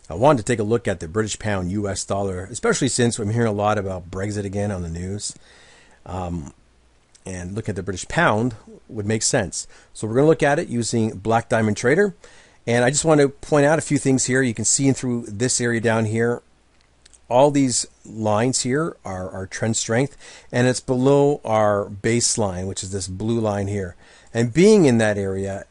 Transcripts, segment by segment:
I wanted to take a look at the British pound US dollar, especially since I'm hearing a lot about Brexit again on the news. And looking at the British pound would make sense. So we're going to look at it using Black Diamond Trader. And I just want to point out a few things here. You can see in through this area down here, all these lines here are our trend strength, and it's below our baseline, which is this blue line here. And being in that area,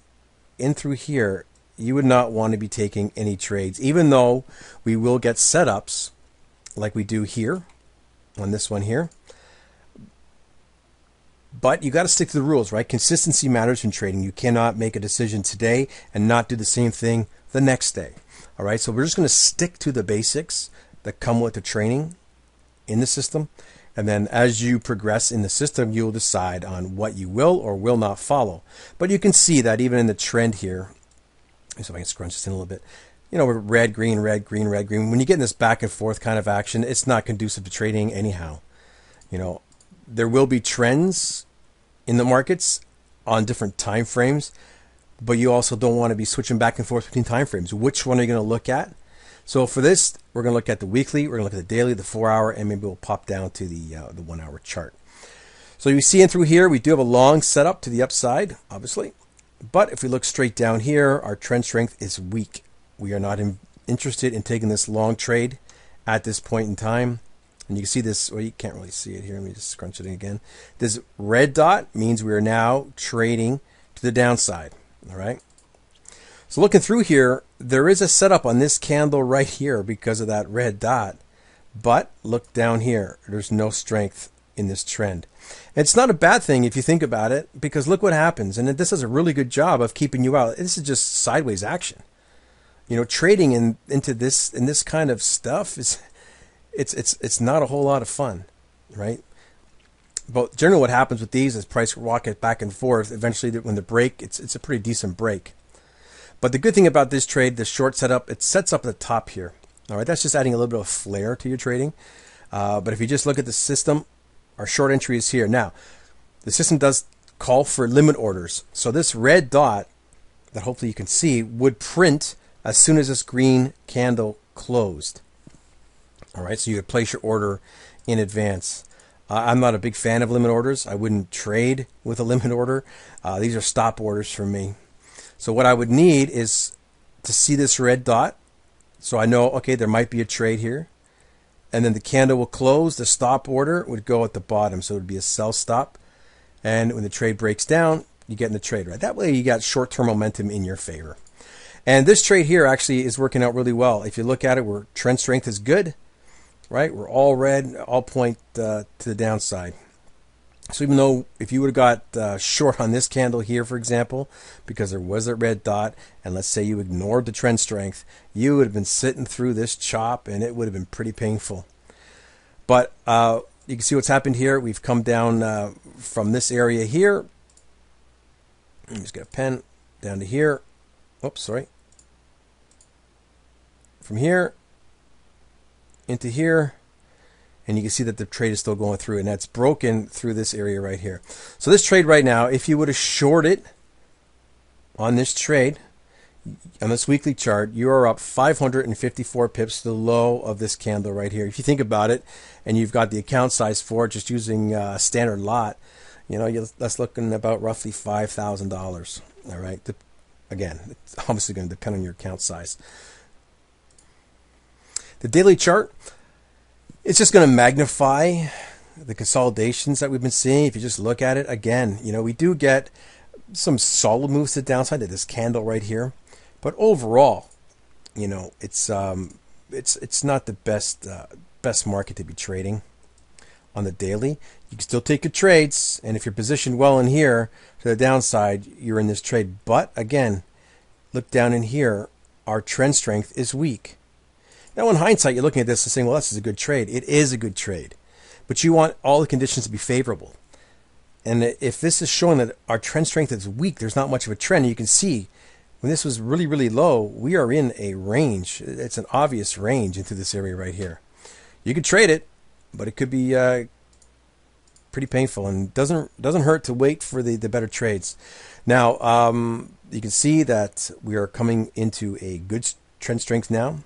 in through here, you would not want to be taking any trades, even though we will get setups like we do here on this one here. But you got to stick to the rules, right? Consistency matters in trading. You cannot make a decision today and not do the same thing the next day. All right, so we're just going to stick to the basics that come with the training in the system. And then as you progress in the system, you'll decide on what you will or will not follow. But you can see that even in the trend here, so if I can scrunch this in a little bit, you know, we're red, green, red, green, red, green. When you get in this back and forth kind of action, it's not conducive to trading anyhow. You know, there will be trends in the markets on different time frames, but you also don't want to be switching back and forth between time frames. Which one are you going to look at? So for this, we're going to look at the weekly, we're going to look at the daily, the 4-hour, and maybe we'll pop down to the 1-hour chart. So you see in through here, we do have a long setup to the upside, obviously. But if we look straight down here, our trend strength is weak. We are not interested in taking this long trade at this point in time. And you can see this, well, you can't really see it here. Let me just scrunch it in again. This red dot means we are now trading to the downside. All right. So looking through here, there is a setup on this candle right here because of that red dot. But look down here. There's no strength in this trend. It's not a bad thing if you think about it, because look what happens. And this does a really good job of keeping you out. This is just sideways action. You know, trading into this kind of stuff is it's not a whole lot of fun, right? But generally what happens with these is price rocket back and forth. Eventually when the break, it's a pretty decent break. But the good thing about this trade, the short setup, it sets up at the top here. All right, that's just adding a little bit of flair to your trading. But if you just look at the system, our short entry is here. Now, the system does call for limit orders. So this red dot that hopefully you can see would print as soon as this green candle closed. All right, so you would place your order in advance. I'm not a big fan of limit orders. I wouldn't trade with a limit order. These are stop orders for me. So what I would need is to see this red dot. So I know, okay, there might be a trade here. And then the candle will close. The stop order would go at the bottom. So it would be a sell stop. And when the trade breaks down, you get in the trade, right? That way you got short-term momentum in your favor. And this trade here actually is working out really well. If you look at it, where trend strength is good, right? We're all red, all point to the downside. So even though if you would have got short on this candle here, for example, because there was a red dot, and let's say you ignored the trend strength, you would have been sitting through this chop, and it would have been pretty painful. But you can see what's happened here. We've come down from this area here. Let me just get a pen down to here. Oops, sorry. From here into here. And you can see that the trade is still going through, and that's broken through this area right here. So this trade right now, if you would have shorted on this trade, on this weekly chart, you are up 554 pips to the low of this candle right here. If you think about it, and you've got the account size for it, just using a standard lot, you know, that's looking about roughly $5,000. All right. Again, it's obviously going to depend on your account size. The daily chart, it's just going to magnify the consolidations that we've been seeing. If you just look at it again, you know, we do get some solid moves to the downside, to this candle right here. But overall, you know, it's not the best market to be trading on the daily. You can still take your trades, and if you're positioned well in here to the downside, you're in this trade. But again, look down in here, our trend strength is weak. Now, in hindsight, you're looking at this and saying, well, this is a good trade. It is a good trade. But you want all the conditions to be favorable. And if this is showing that our trend strength is weak, there's not much of a trend. You can see when this was really, really low, we are in a range. It's an obvious range into this area right here. You could trade it, but it could be pretty painful, and doesn't hurt to wait for the better trades. Now, you can see that we are coming into a good trend strength now.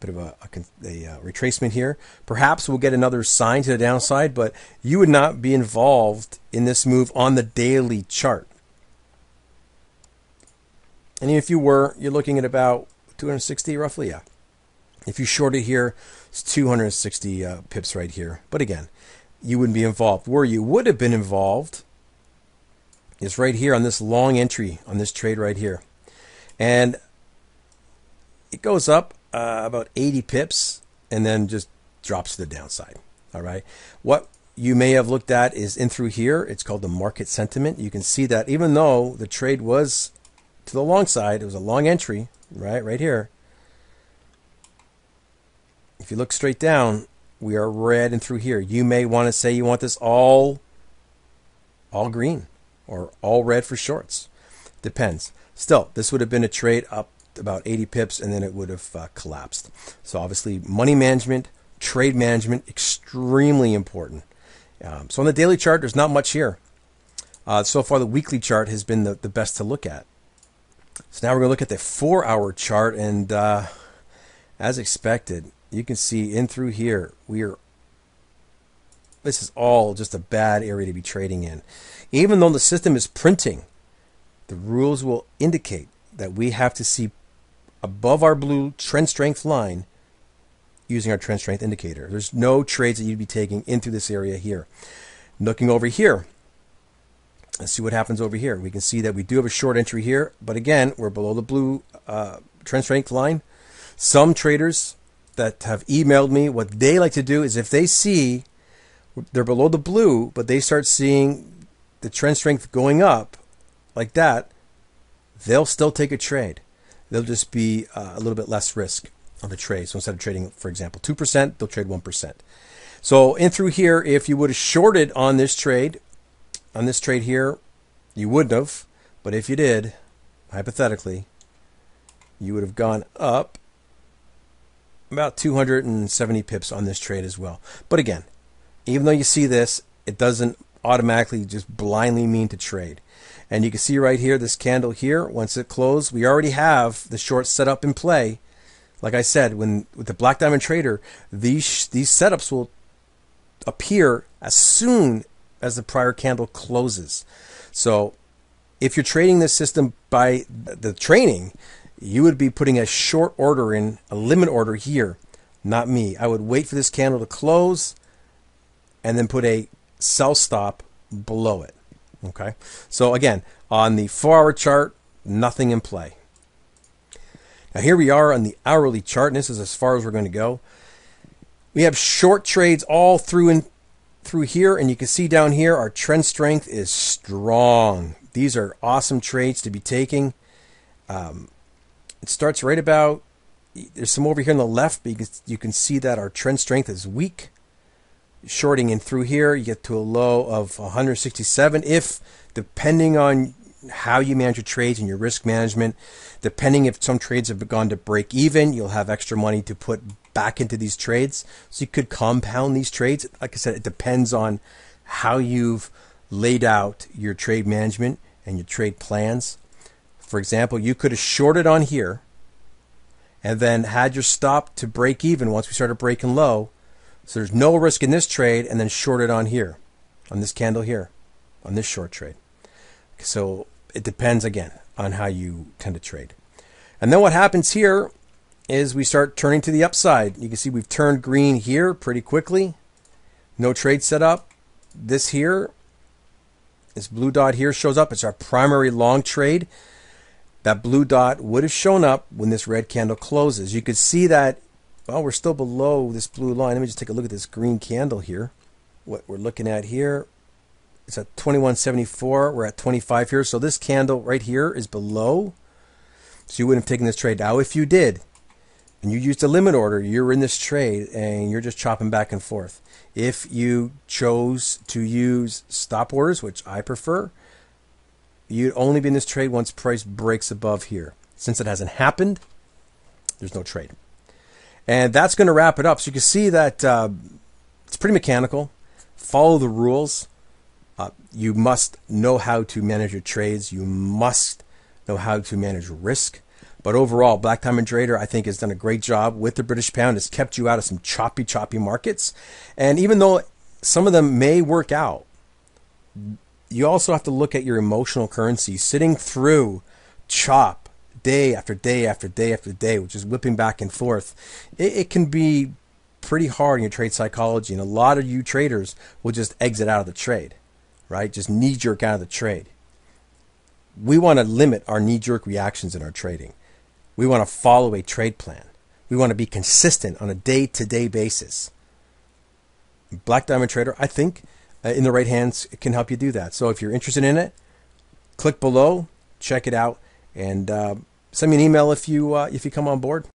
bit of a retracement here. Perhaps we'll get another sign to the downside, but you would not be involved in this move on the daily chart. And if you were, you're looking at about 260 roughly, yeah. If you shorted here, it's 260 pips right here. But again, you wouldn't be involved. Where you would have been involved is right here on this long entry on this trade right here. And it goes up about 80 pips and then just drops to the downside. All right. What you may have looked at is in through here. It's called the market sentiment. You can see that even though the trade was to the long side, it was a long entry, right here. If you look straight down, we are red and through here. You may want to say you want this all green or all red for shorts. Depends. Still, this would have been a trade up about 80 pips and then it would have collapsed. So obviously money management, trade management, extremely important. So on the daily chart, there's not much here. So far, the weekly chart has been the best to look at. So now we're going to look at the 4-hour chart, and as expected, you can see in through here, this is all just a bad area to be trading in. Even though the system is printing, the rules will indicate that we have to see above our blue trend strength line using our trend strength indicator. There's no trades that you'd be taking into this area here. Looking over here, let's see what happens over here. We can see that we do have a short entry here, but again, we're below the blue trend strength line. Some traders that have emailed me, what they like to do is if they see they're below the blue, but they start seeing the trend strength going up like that, they'll still take a trade. They'll just be a little bit less risk on the trade. So instead of trading, for example, 2%, they'll trade 1%. So in through here, if you would have shorted on this trade here, you wouldn't have. But if you did, hypothetically, you would have gone up about 270 pips on this trade as well. But again, even though you see this, it doesn't automatically just blindly mean to trade. And you can see right here, this candle here, once it closed, we already have the short set up in play. Like I said, with the Black Diamond Trader, these setups will appear as soon as the prior candle closes. So if you're trading this system by the training, you would be putting a short order in, a limit order here, not me. I would wait for this candle to close and then put a sell stop below it. Okay, so again, on the 4-hour chart, nothing in play. Now here we are on the hourly chart, and this is as far as we're going to go. We have short trades all through here, and you can see down here our trend strength is strong. These are awesome trades to be taking. It starts right about, there's some over here on the left, but you can see that our trend strength is weak. Shorting in through here, you get to a low of 167. If, depending on how you manage your trades and your risk management, depending if some trades have gone to break even, you'll have extra money to put back into these trades. So you could compound these trades. Like I said, it depends on how you've laid out your trade management and your trade plans. For example, you could have shorted on here and then had your stop to break even once we started breaking low. So there's no risk in this trade, and then shorted on here, on this candle here, on this short trade. So it depends, again, on how you tend to trade. And then what happens here is we start turning to the upside. You can see we've turned green here pretty quickly. No trade set up. This here, this blue dot here shows up. It's our primary long trade. That blue dot would have shown up when this red candle closes. You could see that, well, we're still below this blue line. Let me just take a look at this green candle here. What we're looking at here, it's at 21.74. We're at 25 here. So this candle right here is below. So you wouldn't have taken this trade. Now, if you did, and you used a limit order, you're in this trade and you're just chopping back and forth. If you chose to use stop orders, which I prefer, you'd only be in this trade once price breaks above here. Since it hasn't happened, there's no trade. And that's going to wrap it up. So you can see that it's pretty mechanical. Follow the rules. You must know how to manage your trades. You must know how to manage risk. But overall, Black Diamond Trader, I think, has done a great job with the British pound. It's kept you out of some choppy markets. And even though some of them may work out, you also have to look at your emotional currency. Sitting through chop day after day after day after day, which is whipping back and forth, it can be pretty hard in your trade psychology. And a lot of you traders will just exit out of the trade, right? Just knee-jerk out of the trade. We want to limit our knee-jerk reactions in our trading. We want to follow a trade plan. We want to be consistent on a day-to-day basis. Black Diamond Trader, I think, in the right hands, it can help you do that. So if you're interested in it, click below, check it out, and send me an email if you come on board.